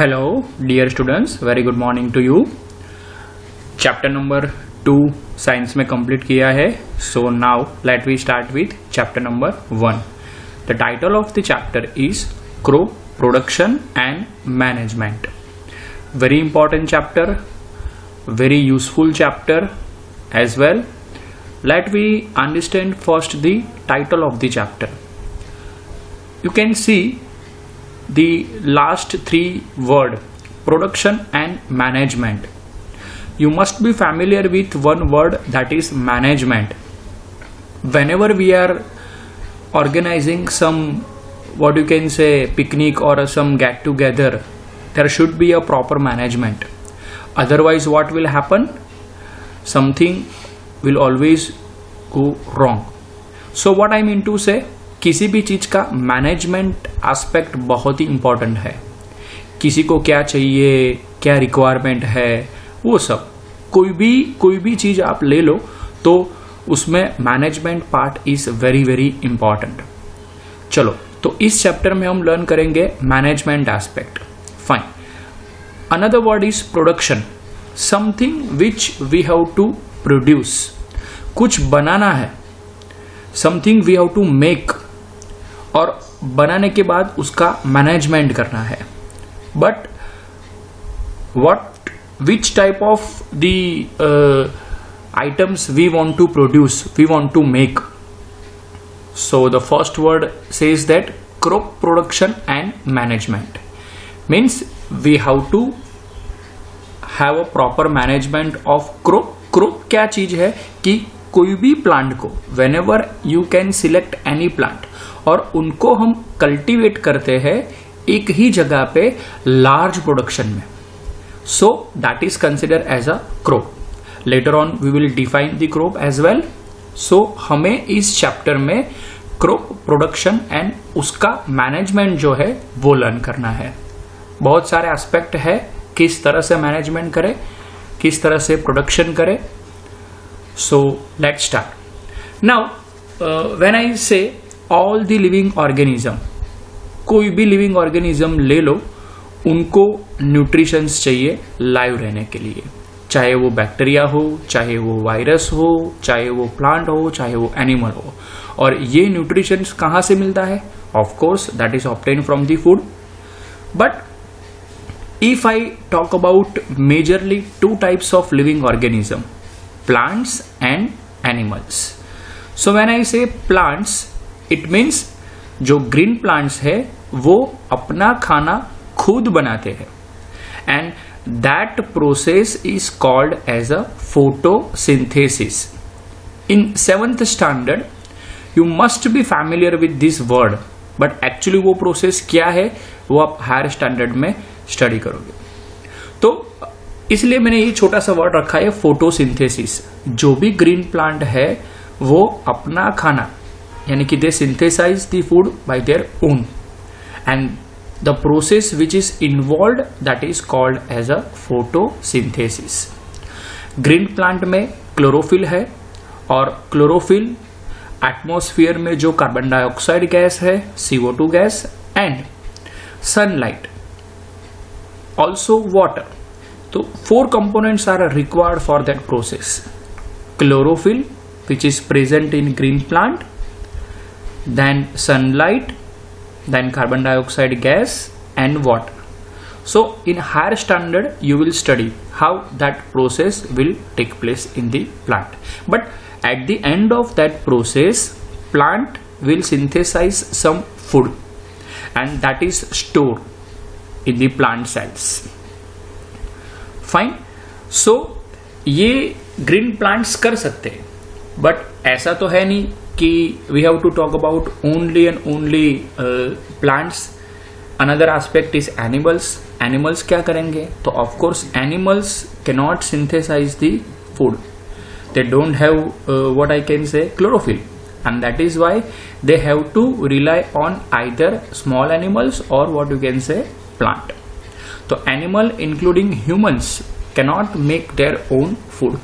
Hello, dear students. Very good morning to you. Chapter number 2 science में complete किया है. So now let we start with chapter number 1. The title of the chapter is crop production and management. Very important chapter, very useful chapter as well. Let we understand first the title of the chapter. You can see the last three word, production and management. You must be familiar with one word, that is management. Whenever we are organizing some, what you can say, picnic or some get together, there should be a proper management. Otherwise what will happen? Something will always go wrong. So what I mean to say, किसी भी चीज का management aspect बहुत ही important है. किसी को क्या चाहिए, क्या रिक्वायरमेंट है, वो सब कोई भी चीज आप ले लो तो उसमें management part is very very important. चलो, तो इस चैप्टर में हम लर्न करेंगे management aspect. Fine. Another word is production. Something which we have to produce. कुछ बनाना है. Something we have to make. और बनाने के बाद उसका मैनेजमेंट करना है. But which type of the items we want to produce, we want to make. So the first word says that crop production and management means we have to have a proper management of crop. crop क्या चीज है कि कोई भी plant को whenever you can select any plant और उनको हम कल्टीवेट करते हैं एक ही जगह पे लार्ज प्रोडक्शन में. So that is consider as a crop. Later on we will define the crop as well. So हमें इस चैप्टर में क्रॉप प्रोडक्शन एंड उसका मैनेजमेंट जो है वो लर्न करना है. बहुत सारे एस्पेक्ट है, किस तरह से मैनेजमेंट करे, किस तरह से प्रोडक्शन करे. So let's start. Now when I से ऑल द लिविंग ऑर्गेनिज्म, कोई भी लिविंग ऑर्गेनिज्म ले लो, उनको न्यूट्रिशंस चाहिए लाइव रहने के लिए. चाहे वो बैक्टीरिया हो, चाहे वो वायरस हो, चाहे वो प्लांट हो, चाहे वो एनिमल हो. और ये न्यूट्रिशंस कहाँ से मिलता है? Of course that is obtain from the food. But if I talk about majorly two types of living organism, plants and animals. So when I say plants, it means जो green plants है वो अपना खाना खुद बनाते हैं. And that process is called as a photosynthesis. In 7th standard you must be familiar with this word. But actually वो process क्या है वो आप हायर स्टैंडर्ड में स्टडी करोगे. तो इसलिए मैंने ये छोटा सा वर्ड रखा है फोटोसिंथेसिस. जो भी ग्रीन प्लांट है वो अपना खाना, यानी कि they synthesize the food by their own, and the process which is involved that is called as a photosynthesis. Green plant में क्लोरोफिल है, और क्लोरोफिल एटमॉस्फेयर में जो कार्बन डाइऑक्साइड गैस है, CO2 gas, and sunlight, also water. तो 4 components are required for that process. Chlorophyll which is present in green plant, then sunlight, then carbon dioxide gas and water. So in higher standard you will study how that process will take place in the plant. But at the end of that process, plant will synthesize some food and that is stored in the plant cells. Fine. So ये green plants कर सकते हैं. But ऐसा तो है नहीं कि we have to talk about only and only plants. Another aspect is animals. Animals क्या करेंगे? तो of course animals can not synthesize the food. They don't have what I can say chlorophyll, and that is why they have to rely on either small animals और what you can say plant. तो animal including humans can not make their own food.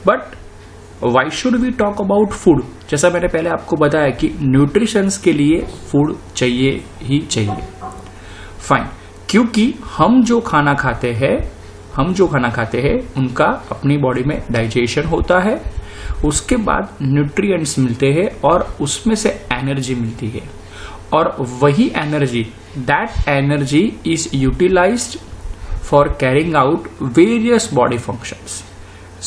But why should we talk about food? जैसा मैंने पहले आपको बताया कि nutritions के लिए फूड चाहिए ही चाहिए. फाइन. क्योंकि हम जो खाना खाते हैं उनका अपनी बॉडी में डाइजेशन होता है, उसके बाद न्यूट्रिएंट्स मिलते हैं और उसमें से एनर्जी मिलती है, और वही energy, that energy is utilised for carrying out various body functions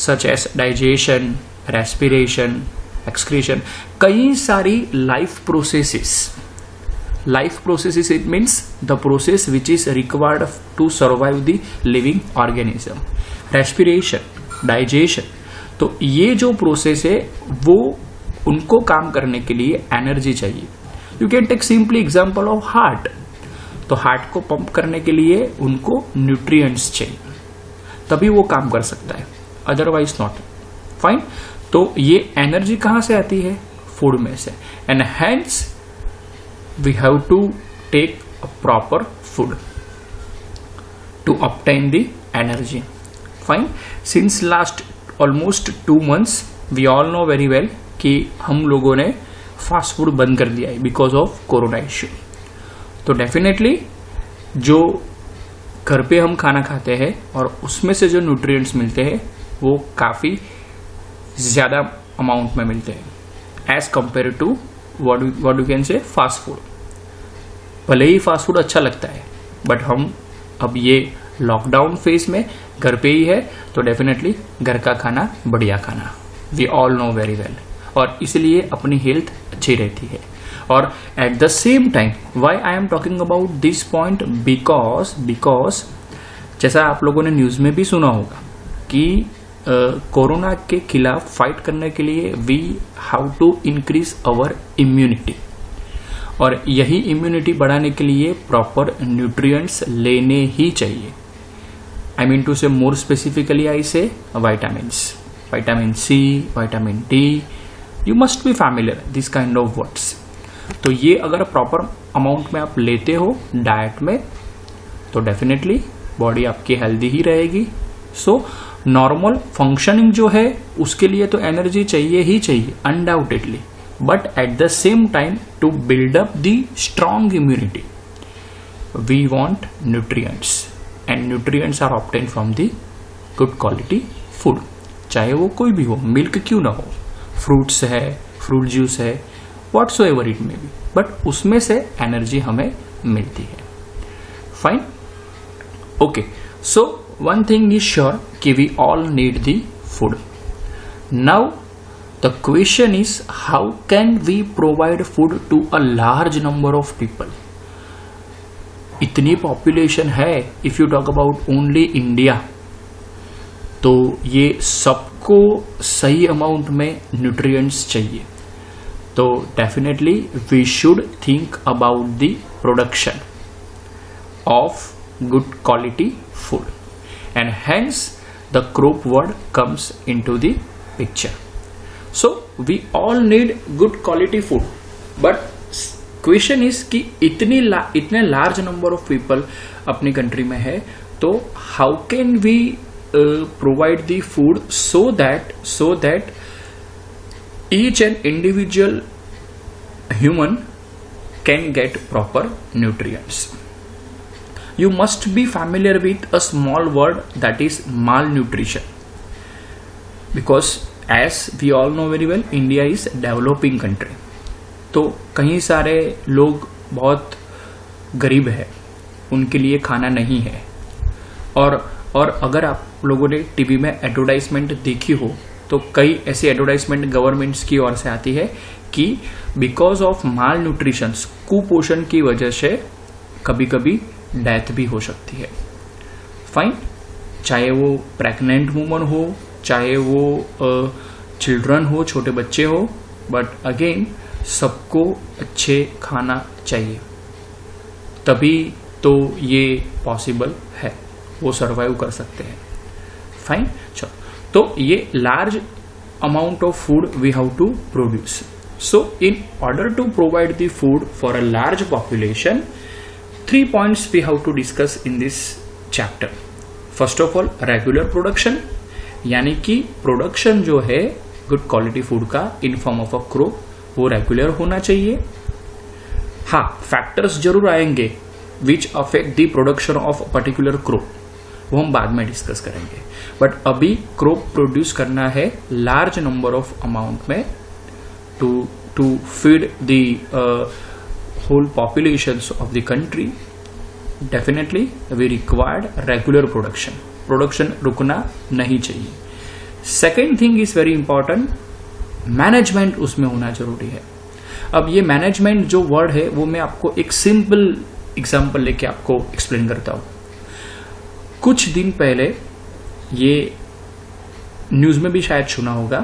such as digestion, respiration, excretion, कई सारी life processes it means the process which is required to survive the living organism, respiration, digestion. तो ये जो process है वो उनको काम करने के लिए एनर्जी चाहिए। You can take simply example of heart. तो हार्ट को पंप करने के लिए उनको न्यूट्रिएंट्स चाहिए, तभी वो काम कर सकता है, अदरवाइज नॉट। फाइन। तो ये एनर्जी कहां से आती है? फूड में से, and hence we have to take a proper food to obtain the energy. Fine. Since last almost 2 months we all know very well कि हम लोगों ने फास्ट फूड बंद कर दिया है बिकॉज ऑफ कोरोना इश्यू। तो डेफिनेटली जो घर पे हम खाना खाते हैं और उसमें से जो न्यूट्रिएंट्स मिलते हैं वो काफ़ी ज़्यादा अमाउंट में मिलते हैं as compare to what you can say fast food. भले ही फास्ट फूड अच्छा लगता है, बट हम अब ये लॉकडाउन फेज में घर पे ही है, तो डेफिनेटली घर का खाना बढ़िया खाना, we all know very well, और इसलिए अपनी हेल्थ अच्छी रहती है। और at the same time why I am talking about this point, because जैसा आप लोगों ने न्यूज में भी सुना होगा कि कोरोना के खिलाफ फाइट करने के लिए we have to increase our immunity, और यही इम्यूनिटी बढ़ाने के लिए प्रॉपर न्यूट्रिएंट्स लेने ही चाहिए। आई मीन टू से मोर specifically I say vitamins, vitamin C, vitamin D, you must be familiar this kind of words. तो ये अगर प्रॉपर अमाउंट में आप लेते हो डाइट में तो डेफिनेटली बॉडी आपकी हेल्दी ही रहेगी। सो नॉर्मल फंक्शनिंग जो है उसके लिए तो एनर्जी चाहिए ही चाहिए undoubtedly, but at the same time to build up the strong immunity we want nutrients, and nutrients are obtained from the good quality food, चाहे वो कोई भी हो, मिल्क क्यों ना हो, फ्रूट्स है, फ्रूट जूस है, whatsoever it may be, but उसमें से एनर्जी हमें मिलती है। Fine, okay. So one thing is sure कि we all need the food. Now the question is, how can we provide food to a large number of people? इतनी population है, if you talk about only India, तो ये सबको सही amount में nutrients चाहिए। तो definitely we should think about the production of good quality food, and hence the crop word comes into the picture. So we all need good quality food, but question is कि इतने large number of people अपनी country में है, तो how can we provide the food so that each and individual human can get proper nutrients? You must be familiar with a small word that is malnutrition, because as we all know very well, India is developing country. तो कई सारे लोग बहुत गरीब है, उनके लिए खाना नहीं है, और अगर आप लोगों ने टीवी में एडवर्टाइजमेंट देखी हो तो कई ऐसी एडवर्टाइजमेंट गवर्नमेंट्स की ओर से आती है कि बिकॉज ऑफ माल न्यूट्रिशन, कुपोषण की वजह से कभी कभी डेथ भी हो सकती है। फाइन, चाहे वो प्रेग्नेंट वुमन हो, चाहे वो चिल्ड्रन हो, छोटे बच्चे हो, बट अगेन सबको अच्छे खाना चाहिए, तभी तो ये पॉसिबल है, वो सरवाइव कर सकते हैं। फाइन, चलो, तो ये large amount of food we have to produce. So in order to provide the food for a large population, 3 points we have to discuss in this chapter. First of all, regular production, यानी कि production जो है good quality food का इन form of a crop वो regular होना चाहिए। हाँ, factors जरूर आएंगे which affect the production of particular crop, वो हम बाद में डिस्कस करेंगे. बट अभी क्रॉप प्रोड्यूस करना है लार्ज नंबर ऑफ अमाउंट में to feed the whole populations of the country. Definitely we required regular production रुकना नहीं चाहिए. Second thing is very important, management उसमें होना जरूरी है. अब ये मैनेजमेंट जो वर्ड है वो मैं आपको एक सिंपल एग्जांपल लेके आपको एक्सप्लेन करता हूं. कुछ दिन पहले ये न्यूज में भी शायद सुना होगा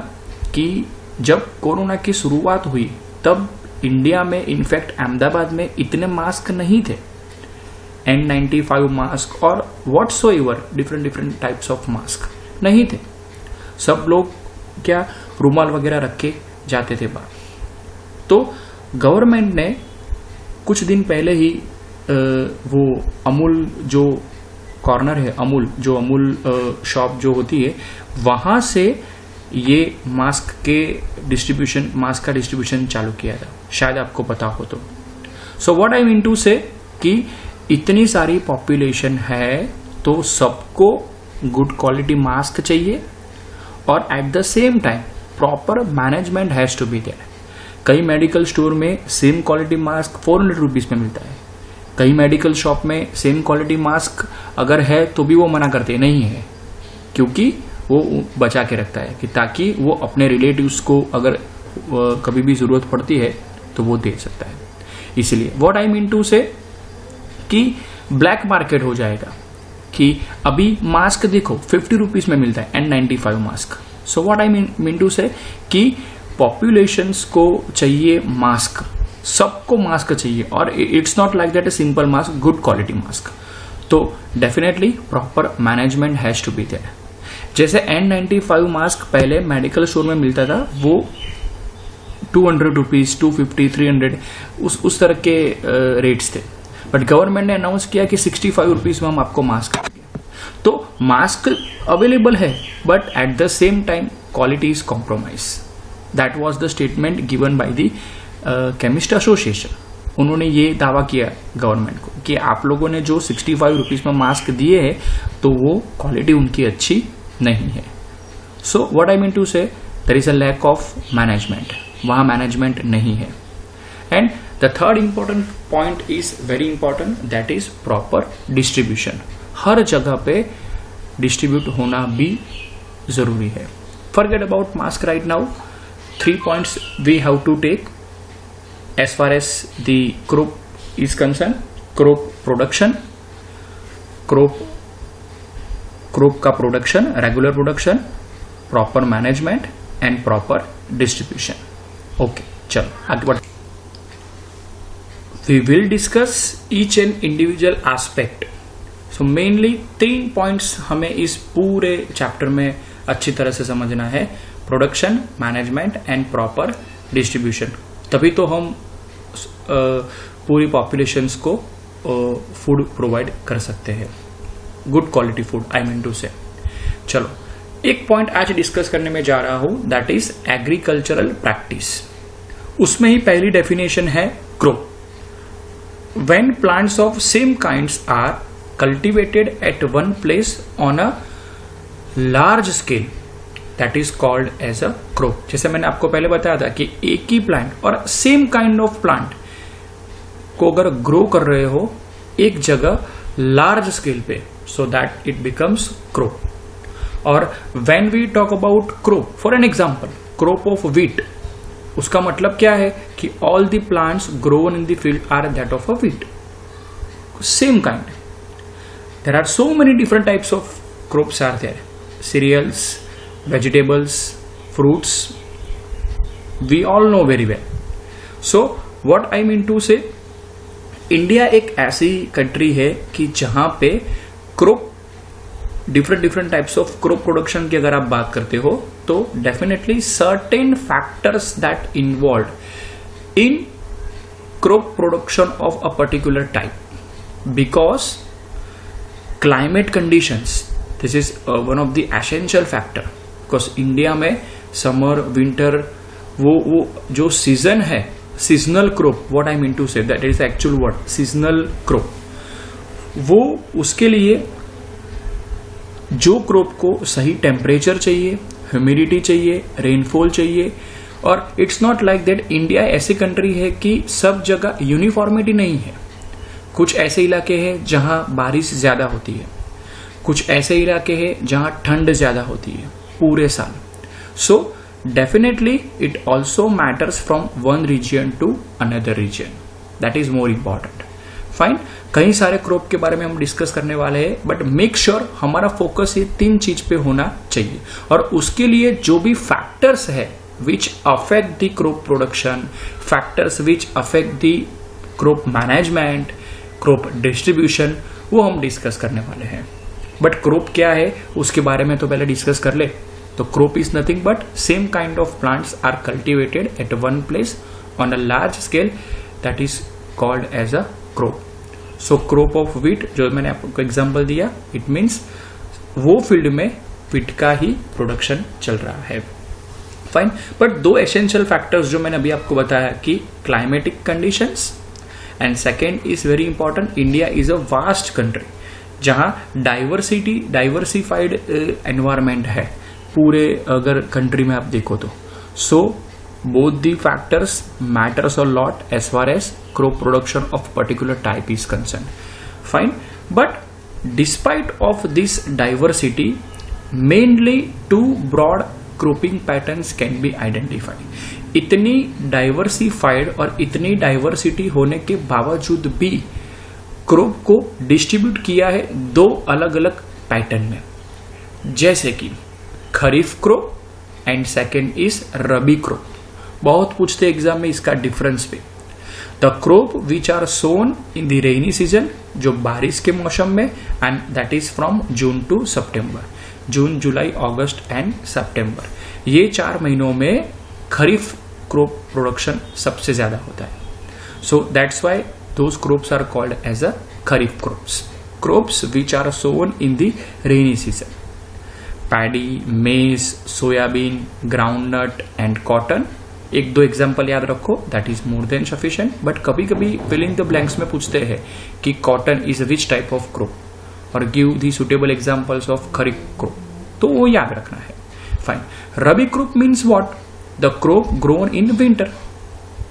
कि जब कोरोना की शुरुआत हुई तब इंडिया में, इनफैक्ट अहमदाबाद में इतने मास्क नहीं थे. N95 मास्क और whatsoever different types of mask नहीं थे. सब लोग क्या रुमाल वगैरह रख के जाते थे बाहर. तो गवर्नमेंट ने कुछ दिन पहले ही वो अमूल जो कॉर्नर है, अमूल शॉप जो होती है, वहां से ये मास्क का डिस्ट्रीब्यूशन चालू किया था. शायद आपको पता हो तो. So what I mean to say कि इतनी सारी पॉपुलेशन है तो सबको गुड क्वालिटी मास्क चाहिए और at the same time proper management has to be there. कई मेडिकल स्टोर में सेम क्वालिटी मास्क 400 रुपीज में मिलता है. कई मेडिकल शॉप में सेम क्वालिटी मास्क अगर है तो भी वो मना करते नहीं है, क्योंकि वो बचा के रखता है कि ताकि वो अपने रिलेटिव्स को अगर कभी भी जरूरत पड़ती है तो वो दे सकता है. इसलिए what I mean to say कि ब्लैक मार्केट हो जाएगा कि अभी मास्क देखो 50 रुपीज में मिलता है N95 mask. So what I mean to say कि पॉपुलेशंस को चाहिए मास्क, सबको मास्क चाहिए. और it's not like that a simple mask, good quality mask. तो definitely proper management has to be there. जैसे N95 मास्क पहले मेडिकल स्टोर में मिलता था, वो 200 रुपीज, 250, 300 उस तरह के रेट्स थे. बट गवर्नमेंट ने अनाउंस किया कि 65 रुपीज में हम आपको मास्क देंगे. तो मास्क अवेलेबल है but at the same time quality is compromise. That was the statement given by the chemist association. उन्होंने ये दावा किया गवर्नमेंट को कि आप लोगों ने जो 65 रुपीज में मास्क दिए हैं तो वो क्वालिटी उनकी अच्छी नहीं है. So what I mean to say, there is a lack of management. वहां मैनेजमेंट नहीं है. And the third important point is very important, that is proper distribution. हर जगह पे डिस्ट्रीब्यूट होना भी जरूरी है. Forget about mask right now. 3 points we have to take as far as the crop is concerned. crop production, crop का production, regular production, proper management and proper distribution. Okay, चलो आगे बढ़. We will discuss each and individual aspect. So mainly 3 points हमें इस पूरे chapter में अच्छी तरह से समझना है. Production, management and proper distribution. तभी तो हम पूरी पॉपुलेशंस को फूड प्रोवाइड कर सकते हैं, good quality food I mean to say. चलो एक पॉइंट आज डिस्कस करने में जा रहा हूं, दैट इज एग्रीकल्चरल प्रैक्टिस. उसमें ही पहली डेफिनेशन है crop. When plants of same kinds are cultivated at one place on a large scale, that is called as a crop. जैसे मैंने आपको पहले बताया था कि एक ही प्लांट और सेम काइंड ऑफ प्लांट को अगर ग्रो कर रहे हो एक जगह लार्ज स्केल पे, so that it becomes crop. और when we talk about crop, for an example crop of wheat, उसका मतलब क्या है कि all the plants grown in the field are that of a wheat, same kind. There are so many different types of crops are there, cereals, vegetables, fruits, we all know very well. So what I mean to say, India एक ऐसी country है कि जहां पे crop, different types of crop production की अगर आप बात करते हो तो definitely certain factors that involve in crop production of a particular type, because climate conditions, this is one of the essential factor. Because India में समर, विंटर, वो जो सीजन है, seasonal crop, what I mean to say, that is actual word, seasonal crop. वो उसके लिए जो crop को सही टेम्परेचर चाहिए, ह्यूमिडिटी चाहिए, रेनफॉल चाहिए, और it's not like that India ऐसी कंट्री है कि सब जगह यूनिफॉर्मिटी नहीं है। कुछ ऐसे इलाके हैं जहां बारिश ज्यादा होती है, कुछ ऐसे इलाके हैं जहां ठंड ज्यादा होती है पूरे साल। So definitely it also matters from one region to another region, that is more important. Fine, कई सारे क्रॉप के बारे में हम डिस्कस करने वाले हैं, बट मेक श्योर हमारा फोकस ये 3 चीज पे होना चाहिए। और उसके लिए जो भी फैक्टर्स है which affect the crop production, factors which affect the crop management, crop distribution, वो हम डिस्कस करने वाले हैं। बट क्रॉप क्या है उसके बारे में तो पहले डिस्कस कर ले। तो crop is nothing but same kind of plants are cultivated at one place on a large scale, that is called as a crop. So crop of wheat जो मैंने आपको एग्जांपल दिया, इट मीन्स वो field में wheat का ही production चल रहा है। फाइन, बट 2 एसेंशियल फैक्टर्स जो मैंने अभी आपको बताया कि climatic conditions and second is very important, India is a vast country जहां डाइवर्सिफाइड एनवायरमेंट है पूरे अगर कंट्री में आप देखो तो। सो both the factors matters a lot as far as crop production of particular type is concerned. Fine, but despite of this diversity, mainly 2 broad cropping patterns can be identified. इतनी diversified और इतनी diversity होने के बावजूद भी crop को distribute किया है 2 अलग अलग पैटर्न में, जैसे कि kharif crop and second is rabi crop. बहुत पूछते एग्जाम में इसका डिफरेंस पे। The crop which are sown in the rainy season, जो बारिश के मौसम में, and that is from June to September, June July August and September, ये 4 महीनों में खरीफ क्रॉप प्रोडक्शन सबसे ज्यादा होता है। So that's why those crops are called as a kharif crops which are sown in the rainy season. Paddy, maize, soybean, groundnut and cotton, 1-2 example याद रखो, that is more than sufficient. But कभी कभी filling the blanks में पूछते हैं कि cotton is which type of crop और give the suitable examples of kharif crop, तो वो याद रखना है। Fine, rabi crop means what? The crop grown in winter,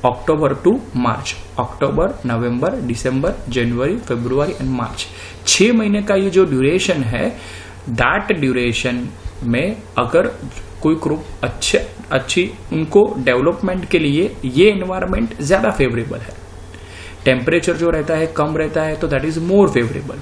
October to March, October, November, December, January, February and March, 6 महीने का ये जो ड्यूरेशन है, दैट ड्यूरेशन में अगर कोई क्रॉप अच्छी उनको डेवलपमेंट के लिए ये एनवायरमेंट ज्यादा फेवरेबल है, टेम्परेचर जो रहता है कम रहता है, तो that is more favourable.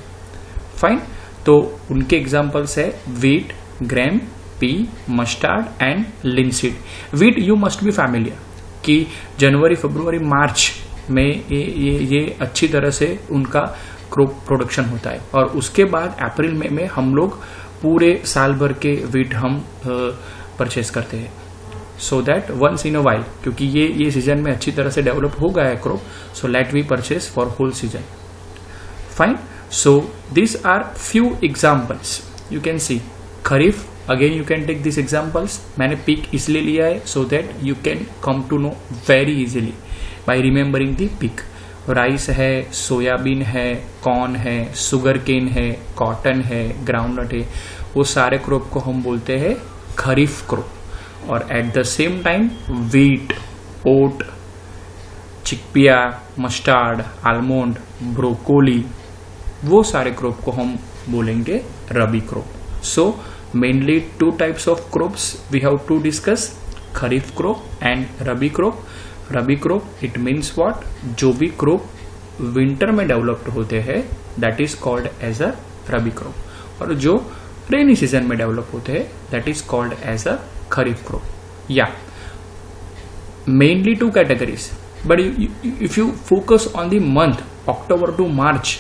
Fine, तो उनके एग्जांपल्स है wheat, Graeme, P, mustard and linseed. Wheat you must be familiar कि जनवरी, फरवरी, मार्च में ये अच्छी तरह से उनका क्रॉप प्रोडक्शन होता है, और उसके बाद अप्रैल मई में हम लोग पूरे साल भर के व्हीट हम परचेस करते हैं, so that once in a while, क्योंकि ये सीजन में अच्छी तरह से डेवलप हो गया है crop, so let we purchase for whole season. Fine, so this are few examples you can see. Kharif, again you can take this examples, मैंने पीक इसलिए लिया है so that you can come to know very easily by remembering the peak. Rice है, soybean है, corn है, sugarcane है, cotton है, groundnut है, वो सारे क्रॉप को हम बोलते हैं खरीफ क्रॉप। और at the same time wheat, oat, chickpea, mustard, almond, broccoli, वो सारे क्रॉप को हम बोलेंगे rabi crop. So mainly 2 types of crops we have to discuss, kharif crop and rabi crop. Rabi crop it means what? जो भी क्रॉप विंटर में developed होते हैं that is called as a rabi crop, और जो रेनी सीजन में डेवलप होते हैं that is called as a kharif crop. या mainly 2 categories, but if you focus on the month October to March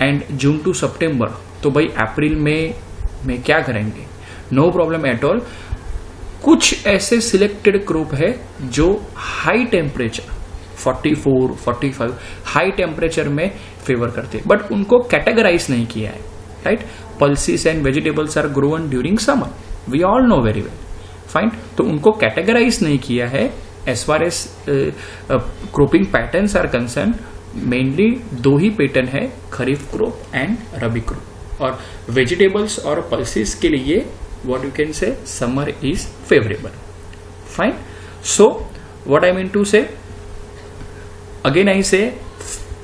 and June to September, तो भाई April में क्या करेंगे? No problem at all. कुछ ऐसे सिलेक्टेड क्रॉप है जो हाई टेम्परेचर 44, 45 हाई टेम्परेचर में फेवर करते हैं, बट उनको कैटेगराइज नहीं किया है, right? Pulses and vegetables are grown during summer, we all know very well. Fine, तो उनको कैटेगराइज नहीं किया है as far as cropping patterns are concern, mainly दो ही पैटर्न है, kharif crop and rabi crop. और वेजिटेबल्स और पल्सेस के लिए what you can say summer is favourable. Fine. So what I mean to say, again I say,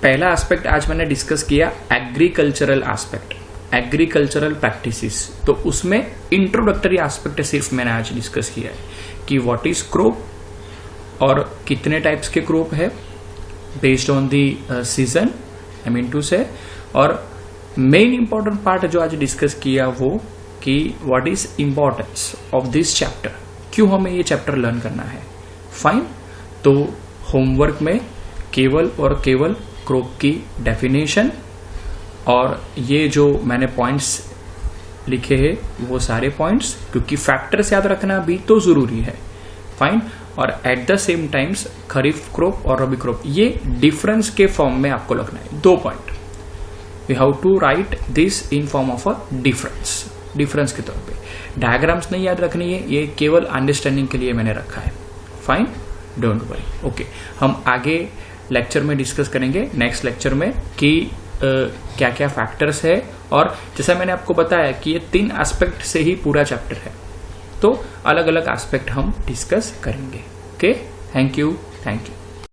पहला aspect आज मैंने डिस्कस किया एग्रीकल्चरल एस्पेक्ट, एग्रीकल्चरल प्रैक्टिसेस। तो उसमें इंट्रोडक्टरी एस्पेक्ट सिर्फ मैंने आज डिस्कस किया है कि व्हाट इज क्रॉप और कितने टाइप्स के क्रॉप है based on the season, I mean to say. और मेन इंपॉर्टेंट पार्ट जो आज डिस्कस किया वो कि what is importance of this chapter, क्यों हमें ये चैप्टर लर्न करना है। फाइन। तो होमवर्क में केवल और केवल क्रॉप की डेफिनेशन और ये जो मैंने पॉइंट्स लिखे हैं वो सारे पॉइंट्स, क्योंकि फैक्टर्स याद रखना भी तो जरूरी है। फाइन। और at the same times kharif crop और रबी क्रॉप ये डिफरेंस के फॉर्म में आपको लिखना है, 2 point. We have to write this in form of a difference, difference के तौर पे। डायग्राम्स नहीं याद रखनी है, ये केवल अंडरस्टैंडिंग के लिए मैंने रखा है। Fine, don't worry. ओके, हम आगे लेक्चर में डिस्कस करेंगे नेक्स्ट लेक्चर में कि क्या क्या फैक्टर्स है। और जैसा मैंने आपको बताया कि ये 3 एस्पेक्ट से ही पूरा चैप्टर है, तो अलग अलग एस्पेक्ट हम डिस्कस करेंगे। Okay, thank you.